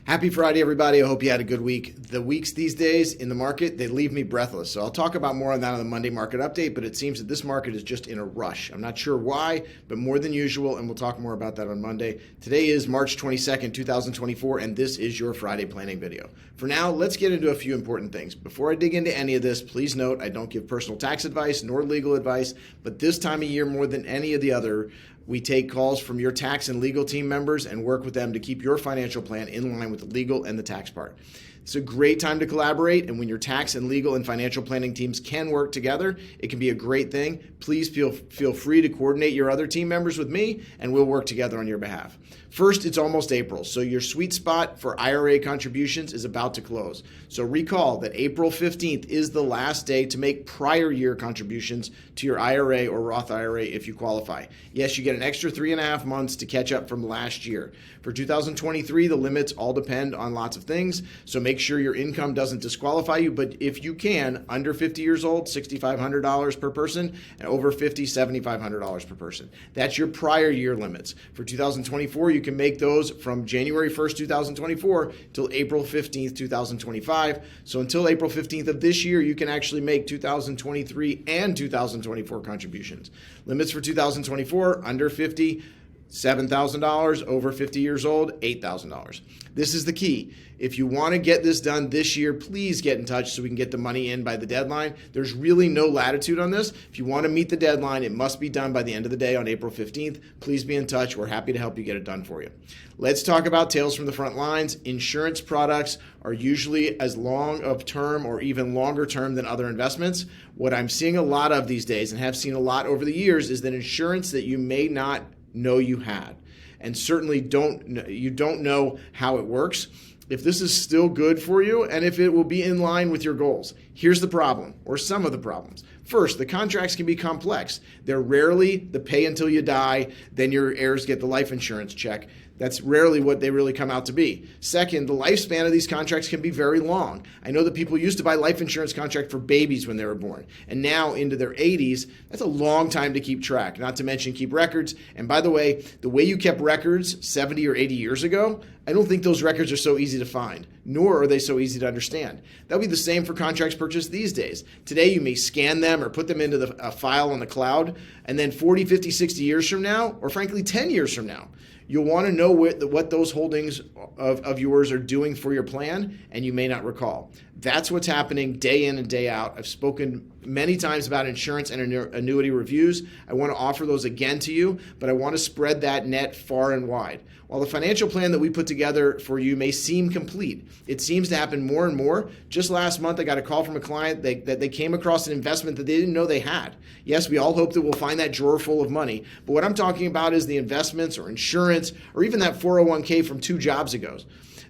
Happy Friday, everybody. I hope you had a good week. The weeks these days in the market, they leave me breathless. So I'll talk about more on that on the Monday market update, but it seems that this market is just in a rush. I'm not sure why, but more than usual, and we'll talk more about that on Monday. Today is March 22nd, 2024, and this is your Friday planning video. For now, let's get into a few important things. Before I dig into any of this, please note I don't give personal tax advice nor legal advice, but this time of year more than any of the other, we take calls from your tax and legal team members and work with them to keep your financial plan in line with the legal and the tax part. It's a great time to collaborate, and when your tax and legal and financial planning teams can work together, it can be a great thing. Please feel free to coordinate your other team members with me, and we'll work together on your behalf. First, it's almost April, so your sweet spot for IRA contributions is about to close. So recall that April 15th is the last day to make prior year contributions to your IRA or Roth IRA if you qualify. Yes, you get an extra 3.5 months to catch up from last year. For 2023, the limits all depend on lots of things, so make sure your income doesn't disqualify you, but if you can, under 50 years old, $6,500 per person, and over 50, $7,500 per person. That's your prior year limits. For 2024, you can make those from January 1st, 2024 till April 15th, 2025. So until April 15th of this year, you can actually make 2023 and 2024 contributions. Limits for 2024, under 50, $7,000, over 50 years old, $8,000. This is the key. If you want to get this done this year, please get in touch so we can get the money in by the deadline. There's really no latitude on this. If you want to meet the deadline, it must be done by the end of the day on April 15th. Please be in touch. We're happy to help you get it done for you. Let's talk about tales from the front lines. Insurance products are usually as long of term or even longer term than other investments. What I'm seeing a lot of these days and have seen a lot over the years is that insurance that you may not know you had, and certainly you don't know how it works, if this is still good for you and if it will be in line with your goals. Here's the problem, or some of the problems. First, the contracts can be complex. They're rarely the pay until you die, then your heirs get the life insurance check. That's rarely what they really come out to be. Second, the lifespan of these contracts can be very long. I know that people used to buy life insurance contract for babies when they were born, and now into their 80s, that's a long time to keep track, not to mention keep records. And by the way you kept records 70 or 80 years ago, I don't think those records are so easy to find, nor are they so easy to understand. That'll be the same for contracts purchased these days. Today, you may scan them or put them into a file on the cloud, and then 40, 50, 60 years from now, or frankly 10 years from now, you'll want to know what those holdings of yours are doing for your plan, and you may not recall. That's what's happening day in and day out. I've spoken many times about insurance and annuity reviews. I want to offer those again to you, but I want to spread that net far and wide. While the financial plan that we put together for you may seem complete, it seems to happen more and more. Just last month, I got a call from a client that they came across an investment that they didn't know they had. Yes, we all hope that we'll find that drawer full of money, but what I'm talking about is the investments or insurance or even that 401k from 2 jobs ago.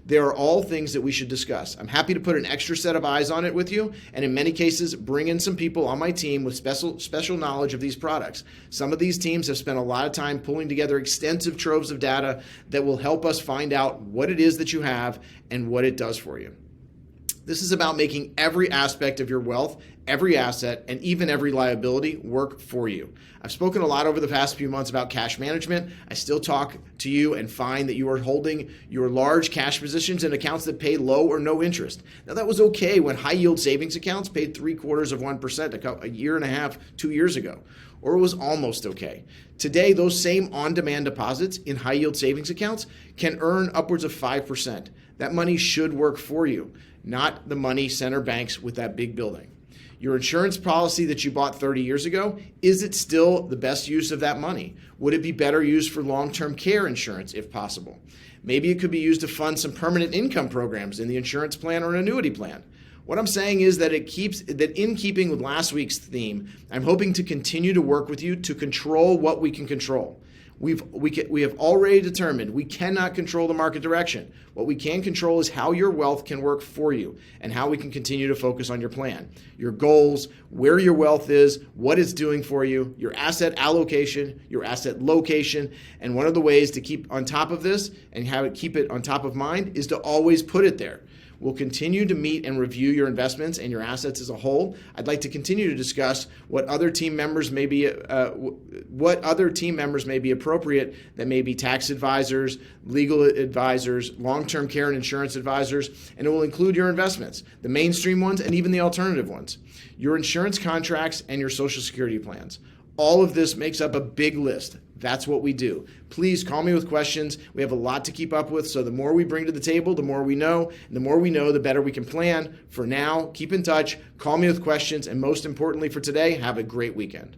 They are all things that we should discuss. I'm happy to put an extra set of eyes on it with you, and in many cases, bring in some people on my team with special knowledge of these products. Some of these teams have spent a lot of time pulling together extensive troves of data that will help us find out what it is that you have and what it does for you. This is about making every aspect of your wealth, every asset, and even every liability work for you. I've spoken a lot over the past few months about cash management. I still talk to you and find that you are holding your large cash positions in accounts that pay low or no interest. Now, that was okay when high-yield savings accounts paid 0.75% a year and a half, 2 years ago, or it was almost okay. Today, those same on-demand deposits in high-yield savings accounts can earn upwards of 5%. That money should work for you, not the money center banks with that big building. Your insurance policy that you bought 30 years ago, is it still the best use of that money? Would it be better used for long-term care insurance if possible? Maybe it could be used to fund some permanent income programs in the insurance plan or an annuity plan. What I'm saying is that in keeping with last week's theme, I'm hoping to continue to work with you to control what we can control. We have already determined we cannot control the market direction. What we can control is how your wealth can work for you and how we can continue to focus on your plan, your goals, where your wealth is, what it's doing for you, your asset allocation, your asset location. And one of the ways to keep on top of this and how to keep it on top of mind is to always put it there. We'll continue to meet and review your investments and your assets as a whole. I'd like to continue to discuss what other team members may be approaching appropriate that may be tax advisors, legal advisors, long-term care and insurance advisors, and it will include your investments, the mainstream ones and even the alternative ones, your insurance contracts, and your Social Security plans. All of this makes up a big list. That's what we do. Please call me with questions. We have a lot to keep up with, so the more we bring to the table, the more we know. And the more we know, the better we can plan. For now, keep in touch, call me with questions, and most importantly for today, have a great weekend.